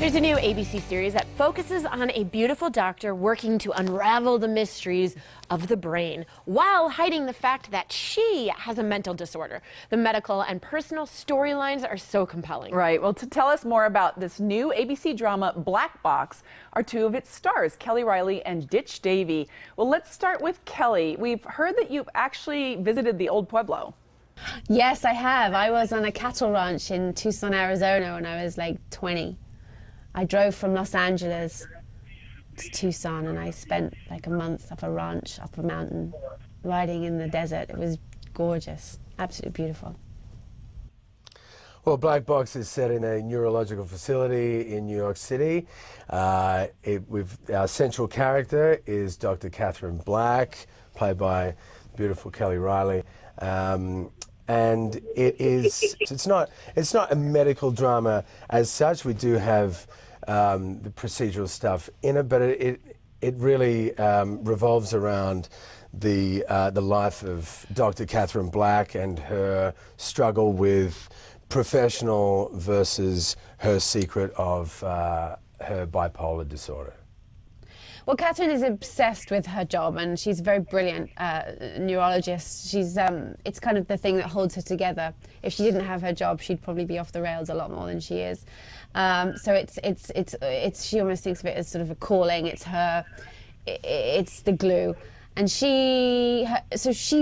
There's a new ABC series that focuses on a beautiful doctor working to unravel the mysteries of the brain while hiding the fact that she has a mental disorder. The medical and personal storylines are so compelling. Right. Well, to tell us more about this new ABC drama, Black Box, are two of its stars, Kelly Riley and Ditch Davy. Well, let's start with Kelly. We've heard that you've actually visited the old Pueblo. Yes, I have. I was on a cattle ranch in Tucson, Arizona when I was like 20. I drove from Los Angeles to Tucson and I spent like a month up a ranch, up a mountain, riding in the desert. It was gorgeous, absolutely beautiful. Well, Black Box is set in a neurological facility in New York City. Our central character is Dr. Catherine Black, played by beautiful Kelly Riley. And it's not a medical drama as such. We do have the procedural stuff in it, but it really revolves around the life of Dr. Catherine Black and her struggle with professional versus her secret of her bipolar disorder. Well, Catherine is obsessed with her job, and she's a very brilliant neurologist. She's it's kind of the thing that holds her together. If she didn't have her job, she'd probably be off the rails a lot more than she is. So she almost thinks of it as sort of a calling. It's the glue. And she's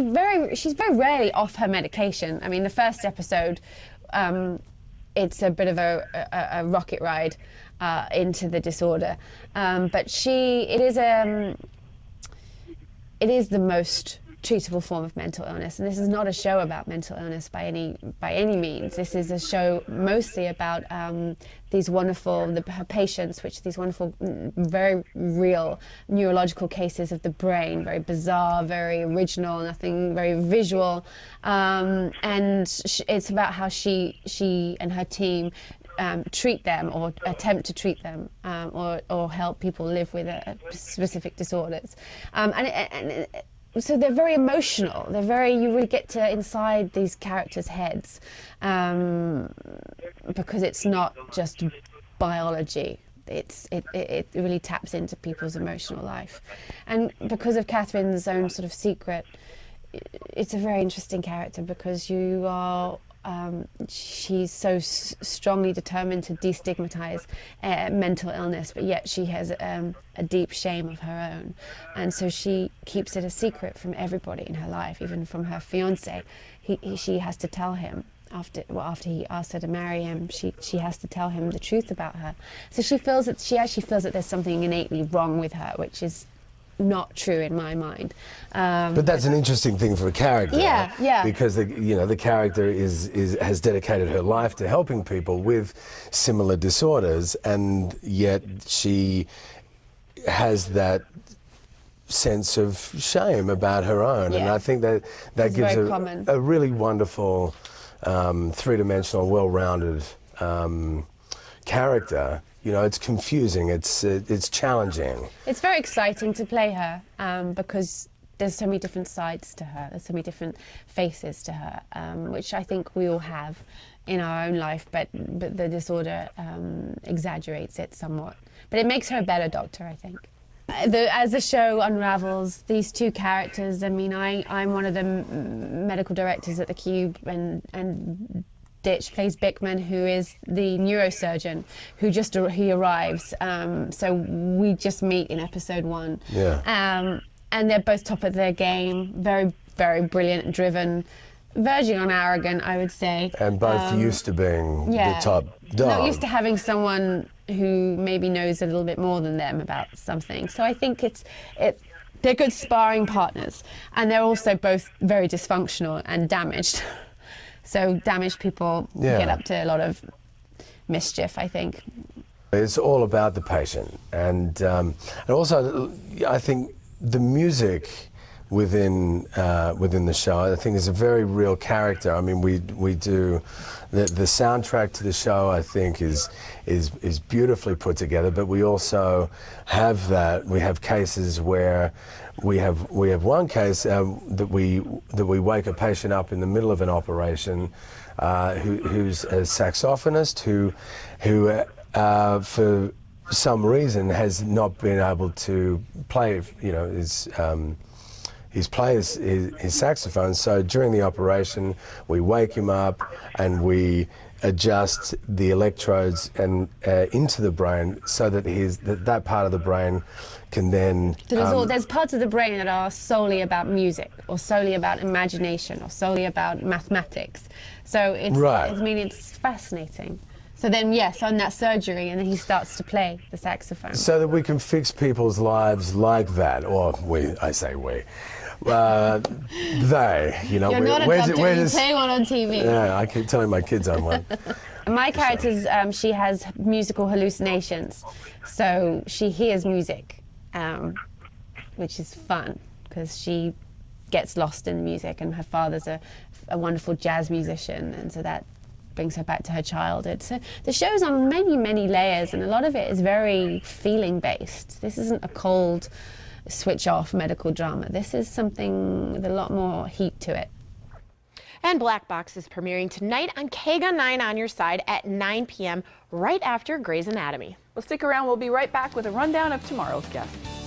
very rarely off her medication. I mean, the first episode, it's a bit of a rocket ride into the disorder, but it is the most treatable form of mental illness, and this is not a show about mental illness by any means. This is a show mostly about these wonderful her patients, these wonderful, very real neurological cases of the brain, very bizarre, very original, nothing very visual, and it's about how she and her team treat them or attempt to treat them or help people live with specific disorders. So they're very emotional. You really get to inside these characters' heads because it's not just biology. It really taps into people's emotional life. And because of Catherine's own sort of secret, it's a very interesting character because she's so strongly determined to destigmatize mental illness, but yet she has a deep shame of her own, and so she keeps it a secret from everybody in her life, even from her fiance. She has to tell him after he asks her to marry him. She has to tell him the truth about her. So she actually feels that there's something innately wrong with her, which is not true in my mind. But that's an interesting thing for a character. Yeah. Because the character has dedicated her life to helping people with similar disorders, and yet she has that sense of shame about her own. Yeah. And I think that gives a really wonderful, three-dimensional, well-rounded character. You know, it's confusing, it's challenging. It's very exciting to play her because there's so many different sides to her, there's so many different faces to her, which I think we all have in our own life, but the disorder exaggerates it somewhat. But it makes her a better doctor, I think. As the show unravels, these two characters, I mean, I'm one of the medical directors at the Cube, and Ditch plays Bickman, who is the neurosurgeon he arrives. So we just meet in episode 1. Yeah. And they're both top of their game, very, very brilliant, driven, verging on arrogant, I would say. And both used to being the top dog. Not used to having someone who maybe knows a little bit more than them about something. So I think they're good sparring partners, and they're also both very dysfunctional and damaged. So damaged people get up to a lot of mischief, I think. It's all about the patient, and also I think the music within the show, I think, is a very real character. I mean, we do the soundtrack to the show, I think, is beautifully put together. But we also have we have cases where we have one case that we wake a patient up in the middle of an operation who's a saxophonist who for some reason has not been able to play, you know, his saxophone. So during the operation, we wake him up and we adjust the electrodes and into the brain so that that part of the brain can then. So there's parts of the brain that are solely about music, or solely about imagination, or solely about mathematics. So it's, right. I mean, it's fascinating. So then, yes, on that surgery, and then he starts to play the saxophone. So that we can fix people's lives like that, or we, I say we. They, you know. You're not a doctor, you play one on TV. Yeah, I keep telling my kids I'm one. My character's, she has musical hallucinations, so she hears music, which is fun, because she gets lost in music, and her father's a wonderful jazz musician, and so that brings her back to her childhood. So the show's on many, many layers, and a lot of it is very feeling-based. This isn't a cold, switch-off medical drama. This is something with a lot more heat to it. And Black Box is premiering tonight on KGUN 9 on your side at 9 p.m. right after Grey's Anatomy. Well, stick around. We'll be right back with a rundown of tomorrow's guests.